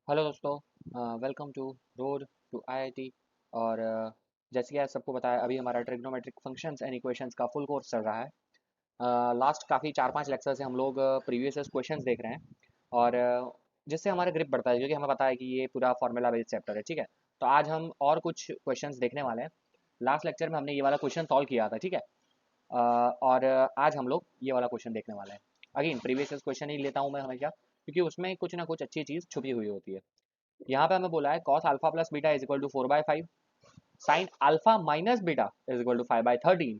Hello दोस्तों, welcome to road to IIT. और जैसे कि आज सबको पता है, अभी हमारा ट्रिग्नोमेट्रिक फंक्शंस एंड इक्वेशंस का फुल कोर्स चल रहा है। लास्ट काफ़ी 4-5 लेक्चर से हम लोग प्रीवियस क्वेश्चंस देख रहे हैं। और जिससे हमारा ग्रिप बढ़ता है, क्योंकि हमें पता है कि ये पूरा फार्मूला बेस्ड चैप्टर है। ठीक है, तो आज हम और कुछ क्वेश्चंस देखने वाले हैं। लास्ट लेक्चर में हमने ये वाला क्वेश्चन सॉल्व किया था। ठीक है, और आज हम लोग ये वाला क्वेश्चन देखने वाले हैं। अगेन प्रीवियस क्वेश्चन ही लेता हूँ मैं हमेशा, क्योंकि उसमें कुछ ना कुछ अच्छी चीज़ छुपी हुई होती है। यहाँ पे हमें बोला है cos alpha plus beta is equal to 4/5, sine alpha minus beta is equal to 5/13,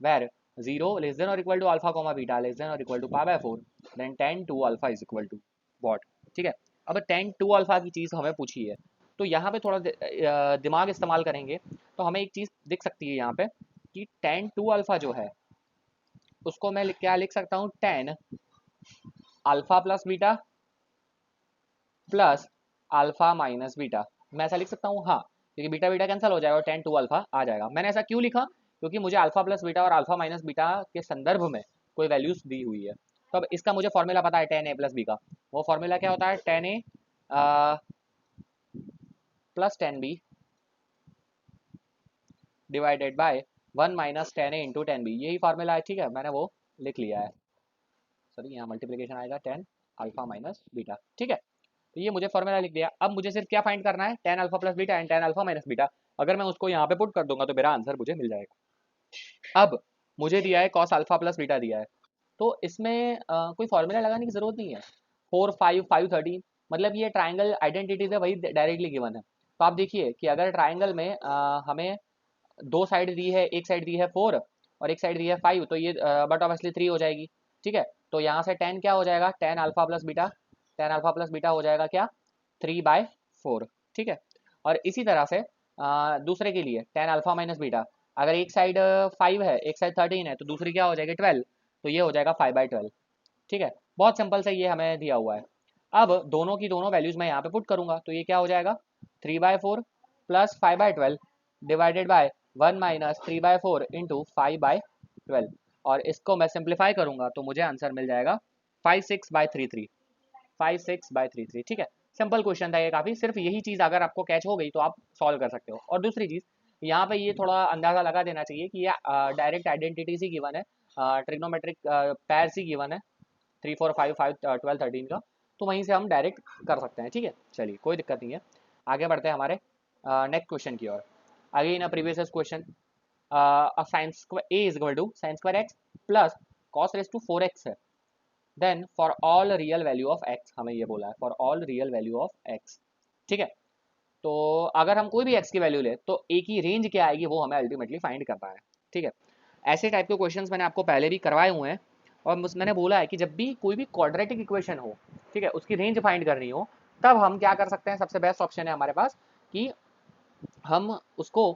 where 0 less than और equal to alpha comma beta less than और equal to π/4, then tan 2 alpha is equal to what. ठीक है, अब tan 2 alpha की चीज़ हमें पूछी है, तो यहाँ पे थोड़ा दिमाग इस्तेमाल करेंगे तो हमें एक चीज़ दिख सकती है यहाँ पे कि tan 2 अल्फा जो है उसको मैं क्या लिख सकता हूँ, tan alpha plus beta plus alpha minus beta. मैं ऐसा लिख सकता हूँ, हाँ, क्योंकि बीटा बीटा कैंसिल हो जाएगा और tan 2 अल्फा आ जाएगा। मैंने ऐसा क्यों लिखा? क्योंकि मुझे अल्फा प्लस बीटा और अल्फा माइनस बीटा के संदर्भ में कोई वैल्यूज दी हुई है। तो अब इसका मुझे फॉर्मूला पता है tan a प्लस बी का। वो फॉर्मूला क्या होता है? tan a plus tan b divided by 1 minus tan a into tan b, यही फॉर्मूला है। ठीक है, मैंने वो लिख लिया है। सॉरी, यहाँ मल्टीप्लीकेशन आएगा tan अल्फा माइनस बीटा। ठीक है, तो ये मुझे फॉर्मूला लिख दिया। अब मुझे सिर्फ क्या फाइंड करना है? tan alpha plus beta and tan alpha minus beta. अगर मैं उसको यहाँ पे पुट कर दूंगा तो मेरा आंसर मुझे मिल जाएगा। अब मुझे दिया है cos अल्फा प्लस बीटा दिया है, तो इसमें कोई फॉर्मूला लगाने की जरूरत नहीं है। 4 5 5 13, मतलब ये ट्राइंगल आइडेंटिटीज है, वही डायरेक्टली गिवन है। तो आप देखिए कि अगर ट्राइंगल में हमें दो साइड दी है, एक साइड दी है 4 और एक साइड दी है 5, तो ये बट ऑब्वियसली 3 हो जाएगी। ठीक है, तो यहाँ से tan क्या हो जाएगा? tan alpha plus beta, tan alpha plus beta हो जाएगा क्या? 3/4। ठीक है, और इसी तरह से दूसरे के लिए tan अल्फा माइनस बीटा, अगर एक साइड 5 है एक साइड 13 है तो दूसरी क्या हो जाएगी? 12, तो ये हो जाएगा 5/12। ठीक है, बहुत सिंपल से ये हमें दिया हुआ है। अब दोनों की दोनों वैल्यूज मैं यहाँ पे पुट करूंगा तो ये क्या हो जाएगा? 3/4 plus 5/12 divided by 1 minus 3/4 into 5/12, और इसको मैं सिंप्लीफाई करूंगा तो मुझे आंसर मिल जाएगा 56/33। 56/33। ठीक है, सिंपल क्वेश्चन था ये काफ़ी। सिर्फ यही चीज़ अगर आपको कैच हो गई तो आप सॉल्व कर सकते हो। और दूसरी चीज़ यहाँ पे ये थोड़ा अंदाज़ा लगा देना चाहिए कि ये डायरेक्ट आइडेंटिटीज ही गिवन है, ट्रिग्नोमेट्रिक पैर्स ही गिवन है, 3 4 5 5 12 13 का। तो वहीं से हम डायरेक्ट कर सकते हैं। ठीक है, चलिए कोई दिक्कत नहीं है। आगे बढ़ते हैं हमारे नेक्स्ट क्वेश्चन की ओर। आगे in previous question, sine square A is equal to sine square X plus cos raise to 4x है, then for all real value of X, हमें ये बोला है for all real value of X. ठीक है, तो अगर हम कोई भी एक्स की वैल्यू ले तो ए की रेंज क्या आएगी वो हमें अल्टीमेटली फाइंड करना है। ठीक है, ऐसे टाइप के क्वेश्चंस मैंने आपको पहले भी करवाए हुए हैं, और मैंने बोला है कि जब भी कोई भी क्वाड्रेटिक इक्वेशन हो, ठीक है, उसकी रेंज फाइंड करनी हो, तब हम क्या कर सकते हैं? सबसे बेस्ट ऑप्शन है हमारे पास कि हम उसको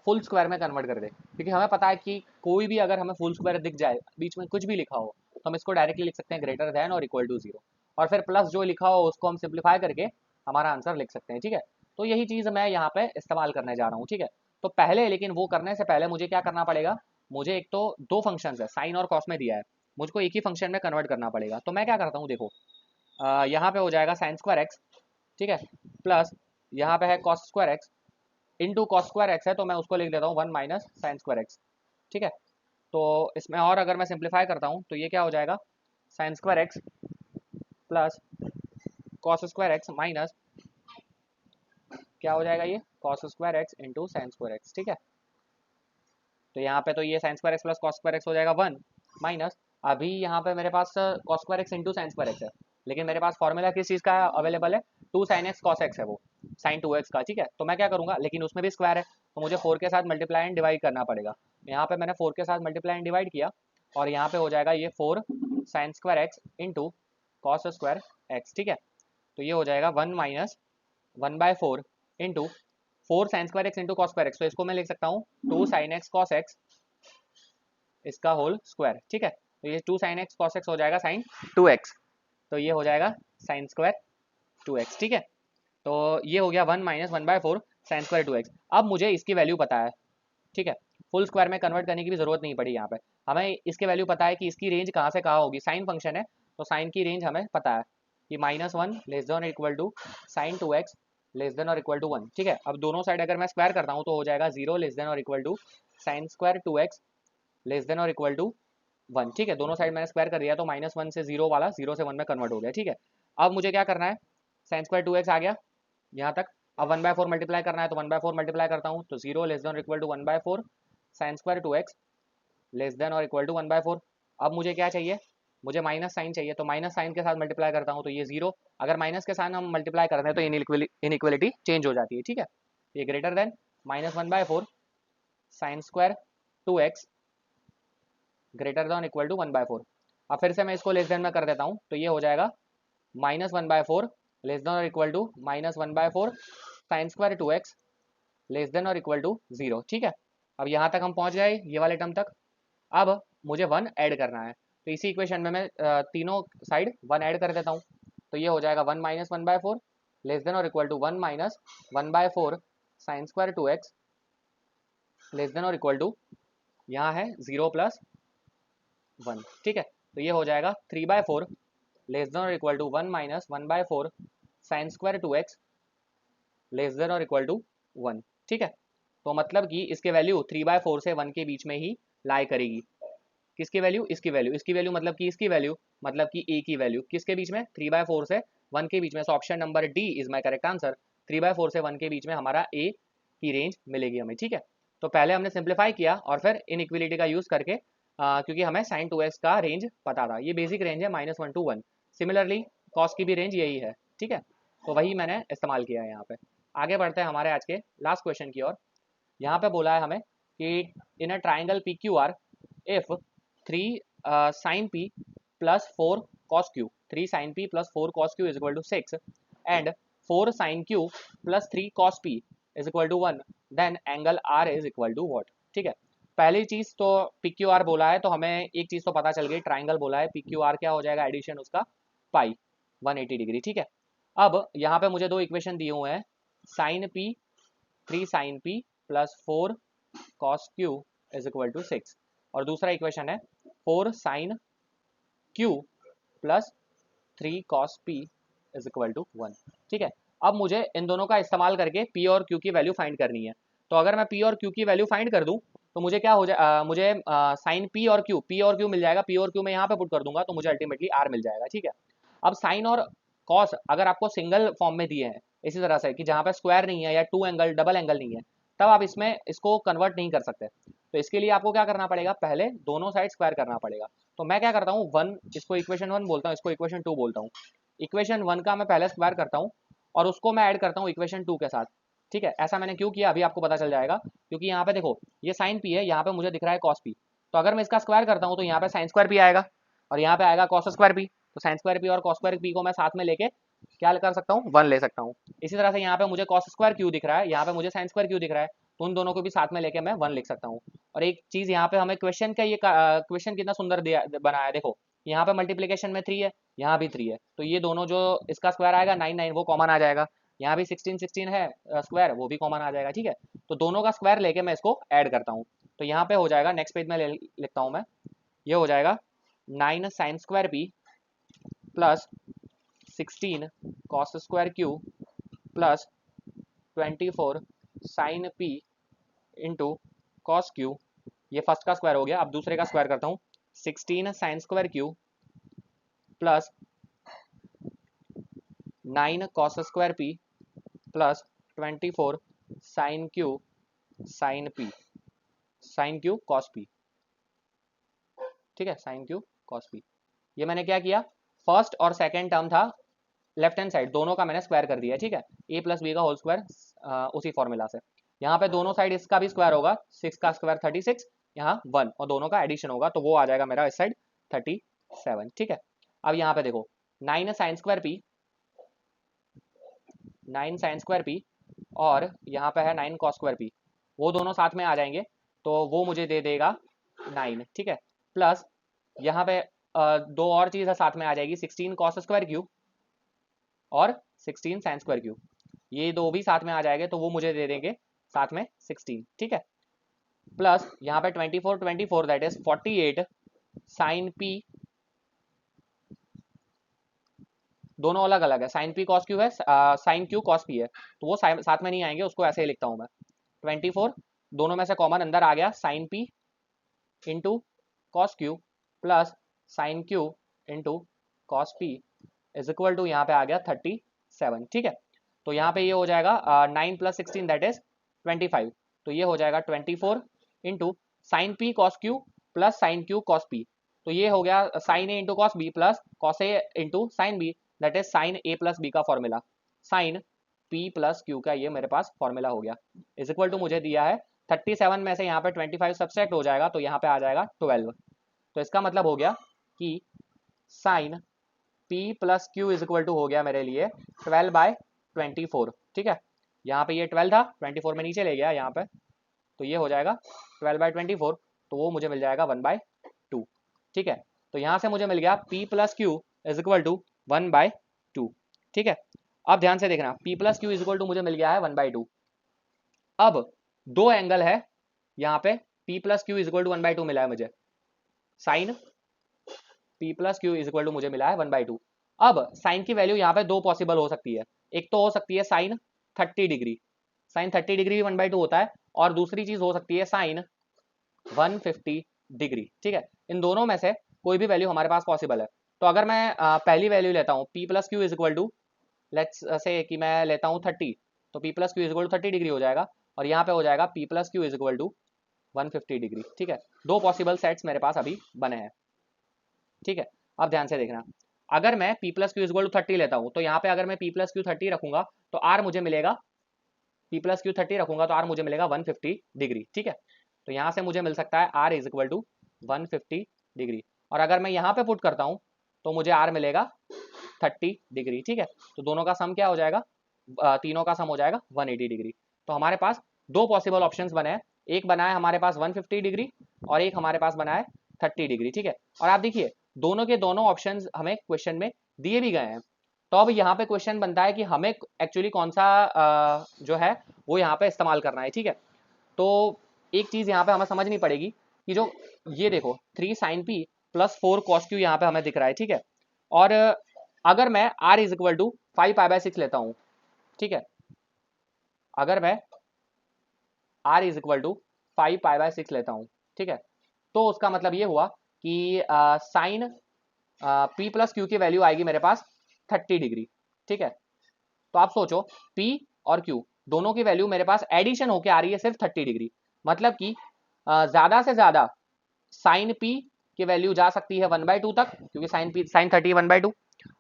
फुल स्क्वायर में कन्वर्ट कर दें। क्योंकि हमें पता है कि कोई भी अगर हमें फुल स्क्वायर दिख जाए, बीच में कुछ भी लिखा हो, तो हम इसको डायरेक्टली लिख सकते हैं ग्रेटर देन और इक्वल टू 0, और फिर प्लस जो लिखा हो उसको हम सिंप्लीफाई करके हमारा आंसर लिख सकते हैं। ठीक है, तो यही चीज़ मैं यहाँ पे इस्तेमाल करने जा रहा हूँ। ठीक है, तो पहले, लेकिन वो करने से पहले मुझे क्या करना पड़ेगा? मुझे एक तो दो फंक्शन है, साइन और कॉस में दिया है, मुझको एक ही फंक्शन में कन्वर्ट करना पड़ेगा। तो मैं क्या करता हूँ, देखो, यहाँ पे हो जाएगा साइन स्क्वायर एक्स, ठीक है, प्लस यहाँ पे है cos square X, into cos square X है तो मैं उसको लिख देता हूँ 1 माइनस साइन स्क्वायर एक्स। ठीक है, तो इसमें और अगर मैं सिंप्लीफाई करता हूँ तो ये क्या हो जाएगा? Sine square X plus cos square X minus क्या हो जाएगा? ये cos square X into sine square X. ठीक है, तो यहाँ पे तो ये sine square X plus cos square X हो जाएगा 1 माइनस, अभी यहाँ पे मेरे पास cos square X into sine square X है, लेकिन मेरे पास फॉर्मूला किस चीज़ का अवेलेबल है? 2 साइन एक्स कॉस एक्स है वो, साइन 2x का। ठीक है, तो मैं क्या करूँगा, लेकिन उसमें भी स्क्वायर है तो मुझे 4 के साथ मल्टीप्लाई एंड डिवाइड करना पड़ेगा। यहाँ पे मैंने 4 के साथ मल्टीप्लाई एंड डिवाइड किया, और यहाँ पे हो जाएगा ये 4 sign square X into cos square X. ठीक है, तो ये हो जाएगा 1 minus 1/4 into 4 sign square X into cos square x, तो इसको मैं लिख सकता हूँ 2 साइन एक्स कॉस एक्स इसका होल स्क्वायर। ठीक है, तो ये 2 साइन एक्स कॉस एक्स हो जाएगा साइन 2x, तो ये हो जाएगा साइन स्क्वायर 2x। ठीक है, तो ये हो गया 1 माइनस 1/4 साइन स्क्वायर 2x। अब मुझे इसकी वैल्यू पता है। ठीक है, फुल स्क्वायर में कन्वर्ट करने की भी जरूरत नहीं पड़ी। यहाँ पे हमें इसके वैल्यू पता है कि इसकी रेंज कहाँ से कहाँ होगी, साइन फंक्शन है तो साइन की रेंज हमें पता है। कि -1 लेस देन और equal to sine 2x less than और इक्वल टू 1। ठीक है, अब दोनों साइड अगर मैं स्क्वायर करता हूँ तो हो जाएगा 0 लेस देन और equal to sine square 2x less than और इक्वल टू 1। ठीक है, दोनों साइड मैंने स्क्वायर कर दिया तो -1 से 0 वाला 0 से 1 में कन्वर्ट हो गया। ठीक है, अब मुझे क्या करना है, साइन स्क्वायर 2x आ गया यहाँ तक। अब 1/4 मल्टीप्लाई करना है तो 1/4 मल्टीप्लाई करता हूँ तो 0 लेस देन और equal to 1/4 sine square 2x less than और इक्वल टू 1/4। अब मुझे क्या चाहिए, मुझे माइनस साइन चाहिए, तो माइनस साइन के साथ मल्टीप्लाई करता हूँ तो ये 0। अगर माइनस के साथ हम मल्टीप्लाई करते हैं तो इनइक्वलिटी चेंज हो जाती है। ठीक है, ये greater than -1/4 sine square 2x greater than equal to 1/4। अब फिर से मैं इसको लेस देन में कर देता हूँ तो ये हो जाएगा -1/4 लेस देन और equal to -1/4 sine square 2x less than और इक्वल टू 0। ठीक है, अब यहाँ तक हम पहुँच गए ये वाले टर्म तक। अब मुझे 1 ऐड करना है तो इसी इक्वेशन में मैं तीनों साइड 1 ऐड कर देता हूँ तो ये हो जाएगा 1 - 1/4 लेस देन और equal to 1 - 1/4 sine square 2x less than और इक्वल टू, यहाँ है 0 + 1। ठीक है, तो ये हो जाएगा 3/4 लेस देन और equal to 1 - 1/4 sine square 2x less than और इक्वल टू 1। ठीक है, तो मतलब कि इसके वैल्यू 3/4 से 1 के बीच में ही लाई करेगी। किसकी वैल्यू, इसकी वैल्यू, इसकी वैल्यू मतलब कि इसकी वैल्यू, मतलब कि ए की वैल्यू किसके बीच में, 3/4 से 1 के बीच में। So option number D is my correct answer. 3/4 से 1 के बीच में हमारा ए की रेंज मिलेगी हमें। ठीक है, तो पहले हमने सिंप्लीफाई किया और फिर इनइक्वलिटी का यूज करके क्योंकि हमें साइन 2x का रेंज पता था, ये बेसिक रेंज है -1 to 1। सिमिलरली कॉस की भी रेंज यही है। ठीक है, तो वही मैंने इस्तेमाल किया है यहाँ पे। आगे बढ़ते हैं हमारे आज के लास्ट क्वेश्चन की ओर। यहाँ पे बोला है हमें कि in a triangle P Q R if 3 sin p plus 4 cos q, 3 sin p plus 4 cos q is equal to 6 and 4 sin q plus 3 cos p is equal to 1, then angle r is equal to what। ठीक है, पहली चीज तो P Q are बोला है तो हमें एक चीज तो पता चल गई, ट्राइंगल बोला है, पी क्यू आर क्या हो जाएगा, एडिशन उसका पाई 180 डिग्री। ठीक है, अब यहाँ पे मुझे दो इक्वेशन दिए हुए हैं, sign P 3 sin p plus 4 cos q is equal to 6 और दूसरा इक्वेशन है 4 sin q plus 3 cos p is equal to 1। ठीक है, अब मुझे इन दोनों का इस्तेमाल करके p और q की वैल्यू फाइंड करनी है। तो अगर मैं p और q की वैल्यू फाइंड कर दूं तो मुझे क्या हो जाए, मुझे साइन p और q मिल जाएगा, p और q मैं यहाँ पे पुट कर दूंगा तो मुझे अल्टीमेटली r मिल जाएगा। ठीक है, अब साइन और कॉस अगर आपको सिंगल फॉर्म में दिए हैं इसी तरह से कि जहाँ पे स्क्वायर नहीं है या टू एंगल डबल एंगल नहीं है, तब आप इसमें इसको कन्वर्ट नहीं कर सकते। तो इसके लिए आपको क्या करना पड़ेगा, पहले दोनों साइड स्क्वायर करना पड़ेगा। तो मैं क्या करता हूँ, 1 इसको इक्वेशन 1 बोलता हूँ, इसको इक्वेशन 2 बोलता हूँ। इक्वेशन 1 का मैं पहले स्क्वायर करता हूँ और उसको मैं ऐड करता हूँ इक्वेशन 2 के साथ। ठीक है, ऐसा मैंने क्यों किया अभी आपको पता चल जाएगा, क्योंकि यहाँ पे देखो ये साइन पी है, यहाँ पे मुझे दिख रहा है कॉस पी। तो अगर मैं इसका स्क्वायर करता हूँ तो यहाँ पे साइन स्क्वायर पी आएगा और यहाँ पे आएगा कॉस स्क्वायर पी। तो साइन स्क्वायर पी और कॉस स्क्वायर पी को मैं साथ में लेके क्या कर सकता हूँ, 1 ले सकता हूँ। इसी तरह से यहाँ पे मुझे कॉस स्क्वायर क्यू दिख रहा है, यहाँ पे मुझे साइन स्क्वायर क्यू दिख रहा है, तो उन दोनों को भी साथ में लेके मैं 1 लिख सकता हूँ। और एक चीज यहाँ पे हमें क्वेश्चन का ये क्वेश्चन कितना सुंदर दिया बनाया है, देखो यहाँ पे मल्टीप्लीकेशन में 3 है, यहाँ भी 3 है, तो ये दोनों जो इसका स्क्वायर आएगा 9 9 वो कॉमन आ जाएगा, यहाँ भी 16 16 है स्क्वायर वो भी कॉमन आ जाएगा। ठीक है, तो दोनों का स्क्वायर लेके मैं इसको ऐड करता हूँ तो यहाँ पे हो जाएगा, नेक्स्ट पेज में लिखता हूँ मैं, ये हो जाएगा 9 sine square P plus 16 cos square Q plus 24 sine P into cos Q. ये फर्स्ट का स्क्वायर हो गया। अब दूसरे का स्क्वायर करता हूँ, 16 sine square Q plus 9 cos square P plus 24 sine Q sine P, sine Q cos P. ठीक है, साइन क्यू कॉस पी। ये मैंने क्या किया, फर्स्ट और सेकेंड टर्म था लेफ्ट हैंड साइड, दोनों का मैंने स्क्वायर कर दिया। ठीक है, a प्लस बी का होल स्क्वायर उसी फॉर्मूला से। यहाँ पे दोनों साइड इसका भी स्क्वायर होगा, 6 का स्क्वायर 36, यहाँ 1 और दोनों का एडिशन होगा तो वो आ जाएगा मेरा इस साइड 37। ठीक है, अब यहाँ पे देखो 9 sine square P, 9 sine square P और यहाँ पे है 9 कॉस स्क्वायर पी, वो दोनों साथ में आ जाएंगे तो वो मुझे दे देगा 9। ठीक है, प्लस यहाँ पे दो और चीज़ साथ में आ जाएगी, 16 कॉस स्क्वायर क्यू और 16 साइन स्क्वायर क्यू, ये दो भी साथ में आ जाएंगे तो वो मुझे दे देंगे साथ में 16। ठीक है, प्लस यहाँ पे 24 दैट इज 48 साइन पी दोनों अलग अलग है, साइन पी कॉस क्यू है, साइन क्यू कॉस पी है, तो वो साथ में नहीं आएंगे, उसको ऐसे ही लिखता हूँ मैं 24, दोनों में से कॉमन अंदर आ गया, sine P into cos Q plus sine Q into cos P is equal to यहाँ पे आ गया 37। ठीक है, तो यहाँ पे ये हो जाएगा 9 + 16 दैट इज 25, तो ये हो जाएगा 24 into sine P cos Q plus sine Q cos P, तो ये हो गया sine A into cos B plus cos A into sine B, that is sine A plus B का formula, sine P plus Q का ये मेरे पास formula हो गया, इज इक्वल टू मुझे दिया है 37 में से यहाँ पे 25 सब्सट्रैक्ट हो जाएगा, तो यहाँ पे आ जाएगा 12, तो इसका मतलब हो गया कि sine P plus Q is equal to हो गया मेरे लिए 12/24। ठीक है, यहाँ पे ये 12 था, 24 में नीचे ले गया यहाँ पे, तो ये हो जाएगा 12/24, तो वो मुझे मिल जाएगा 1/2। ठीक है, तो यहाँ से मुझे मिल गया P plus Q is equal to 1/2। ठीक है, अब ध्यान से देखना, P plus Q is equal to मुझे मिल गया है 1/2। अब दो एंगल है यहाँ पे, P plus Q is equal to 1/2 मिला है मुझे, sine P plus Q is equal to मुझे मिला है 1/2। अब साइन की वैल्यू यहाँ पे दो पॉसिबल हो सकती है, एक तो हो सकती है साइन 30 डिग्री, साइन 30 डिग्री भी 1/2 होता है, और दूसरी चीज हो सकती है साइन 150 डिग्री। ठीक है, इन दोनों में से कोई भी वैल्यू हमारे पास पॉसिबल है, तो अगर मैं पहली वैल्यू लेता हूँ P plus Q is equal to, let's say कि मैं लेता हूँ 30, तो P plus Q is equal to 30 degree हो जाएगा, और यहाँ पे हो जाएगा P plus Q is equal to 150 degree. ठीक है, दो पॉसिबल सेट्स मेरे पास अभी बने हैं। ठीक है, अब ध्यान से देखना, अगर मैं P plus Q is equal to 30 लेता हूँ, तो यहाँ पे अगर मैं P प्लस क्यू 30 रखूंगा तो R मुझे मिलेगा, P प्लस क्यू 30 रखूंगा तो R मुझे मिलेगा 150 डिग्री। ठीक है, तो यहाँ से मुझे मिल सकता है R is equal to 150 degree, और अगर मैं यहाँ पे पुट करता हूँ तो मुझे R मिलेगा 30 डिग्री। ठीक है, तो दोनों का सम क्या हो जाएगा, तीनों का सम हो जाएगा 180 डिग्री। तो हमारे पास दो पॉसिबल ऑप्शंस बने हैं, एक बना है हमारे पास 150 डिग्री और एक हमारे पास बना है 30 डिग्री। ठीक है, और आप देखिए दोनों के दोनों ऑप्शंस हमें क्वेश्चन में दिए भी गए हैं, तो अब यहाँ पे क्वेश्चन बनता है कि हमें एक्चुअली कौन सा जो है वो यहाँ पे इस्तेमाल करना है। ठीक है, तो एक चीज यहाँ पे हमें समझनी पड़ेगी कि जो ये देखो 3 sin p plus 4 cos q यहाँ पे हमें दिख रहा है। ठीक है, और अगर मैं r इज इक्वल टू 5π/6 लेता हूँ, ठीक है, अगर मैं r इज इक्वल टू 5π/6 लेता हूँ, ठीक है, तो उसका मतलब ये हुआ कि साइन p प्लस क्यू की वैल्यू आएगी मेरे पास 30 डिग्री। ठीक है, तो आप सोचो p और q दोनों की वैल्यू मेरे पास एडिशन होके आ रही है सिर्फ 30 डिग्री, मतलब कि ज्यादा से ज्यादा साइन p की वैल्यू जा सकती है 1/2 तक, क्योंकि साइन 30 1/2,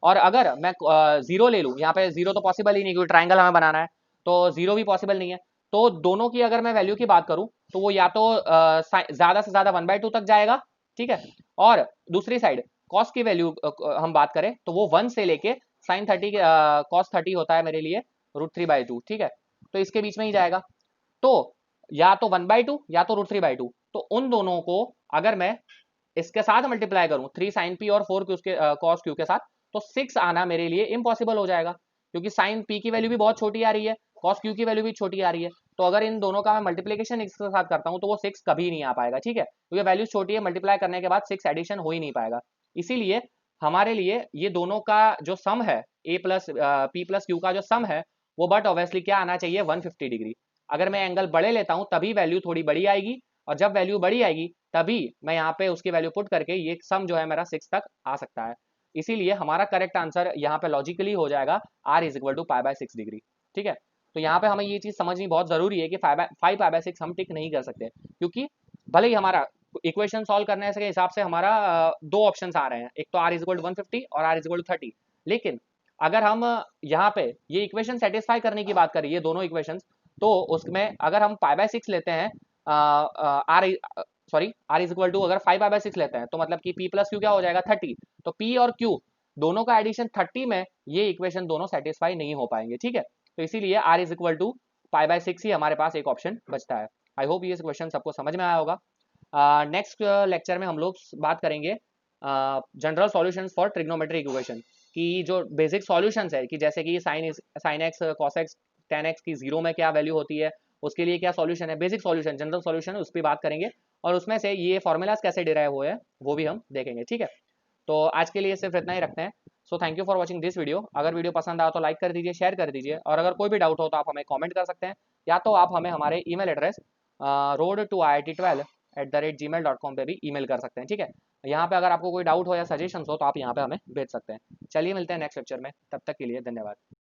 और अगर मैं जीरो ले लूँ, यहाँ पे जीरो तो पॉसिबल ही नहीं क्योंकि ट्राइंगल हमें बनाना है, तो जीरो भी पॉसिबल नहीं है, तो दोनों की अगर मैं वैल्यू की बात करूँ तो वो या तो ज्यादा से ज्यादा 1/2 तक जाएगा। ठीक है, और दूसरी साइड कॉस की वैल्यू हम बात करें तो वो 1 से लेके साइन 30 कॉस 30 होता है मेरे लिए √3/2। ठीक है, तो इसके बीच में ही जाएगा, तो या तो 1/2 या तो √3/2, तो उन दोनों को अगर मैं इसके साथ मल्टीप्लाई करूं 3 साइन पी और 4 क्यू के कॉस क्यू के साथ, तो 6 आना मेरे लिए इम्पॉसिबल हो जाएगा, क्योंकि साइन पी की वैल्यू भी बहुत छोटी आ रही है, कॉस क्यू की वैल्यू भी छोटी आ रही है, तो अगर इन दोनों का मैं मल्टीप्लीकेशन इसके साथ करता हूं तो वो 6 कभी नहीं आ पाएगा। ठीक है, क्योंकि वैल्यू छोटी है, मल्टीप्लाई करने के बाद 6 एडिशन हो ही नहीं पाएगा, इसीलिए हमारे लिए ये दोनों का जो सम है ए प्लस पी प्लस क्यू का जो सम है वो बट ऑब्वियसली क्या आना चाहिए 150 डिग्री। अगर मैं एंगल बड़े लेता हूं तभी वैल्यू थोड़ी बड़ी आएगी, और जब वैल्यू बड़ी आएगी तभी मैं यहाँ पे उसकी वैल्यू पुट करके ये सम जो है मेरा 6 तक आ सकता है, इसीलिए हमारा करेक्ट आंसर यहाँ पे लॉजिकली हो जाएगा r is equal to 5/6 degree. ठीक है, तो यहाँ पे हमें ये चीज समझनी बहुत जरूरी है कि 5/6 हम टिक नहीं कर सकते, क्योंकि भले ही हमारा इक्वेशन सॉल्व करने के हिसाब से हमारा दो ऑप्शंस आ रहे हैं, एक तो r इज इक्वल टू 150 और r इज इक्वल टू 30, लेकिन अगर हम यहाँ पे ये इक्वेशन सेटिस्फाई करने की बात करें, ये दोनों इक्वेशंस, तो उसमें अगर हम 5/6 लेते हैं r इज इक्वल टू अगर 5/6 लेते हैं तो मतलब कि p प्लस क्यू क्या हो जाएगा 30, तो p और q दोनों का एडिशन 30 में ये इक्वेशन दोनों सेटिस्फाई नहीं हो पाएंगे। ठीक है, तो इसीलिए r इज इक्वल टू 5/6 ही हमारे पास एक ऑप्शन बचता है। आई होप ये क्वेश्चन सबको समझ में आया होगा। नेक्स्ट लेक्चर में हम लोग बात करेंगे general solutions for trigonometric equation, की जो बेसिक सॉल्यूशंस है कि जैसे कि sine x cos x ten x की जीरो में क्या वैल्यू होती है, उसके लिए क्या सॉल्यूशन है, बेसिक सॉल्यूशन जनरल सॉल्यूशन उस पर बात करेंगे, और उसमें से ये फॉर्मूलाज कैसे डिराइव हुए हैं वो भी हम देखेंगे। ठीक है, तो आज के लिए सिर्फ इतना ही रखते हैं। So thank you for watching this video. अगर वीडियो पसंद आया तो लाइक कर दीजिए, शेयर कर दीजिए, और अगर कोई भी डाउट हो तो आप हमें कॉमेंट कर सकते हैं, या तो आप हमें हमारे ईमेल एड्रेस road2iit12@gmail.com पे भी ईमेल कर सकते हैं, ठीक है। यहाँ पे अगर आपको कोई डाउट हो या सजेशन हो तो आप यहाँ पे हमें भेज सकते हैं। चलिए मिलते हैं नेक्स्ट लेक्चर में, तब तक के लिए धन्यवाद।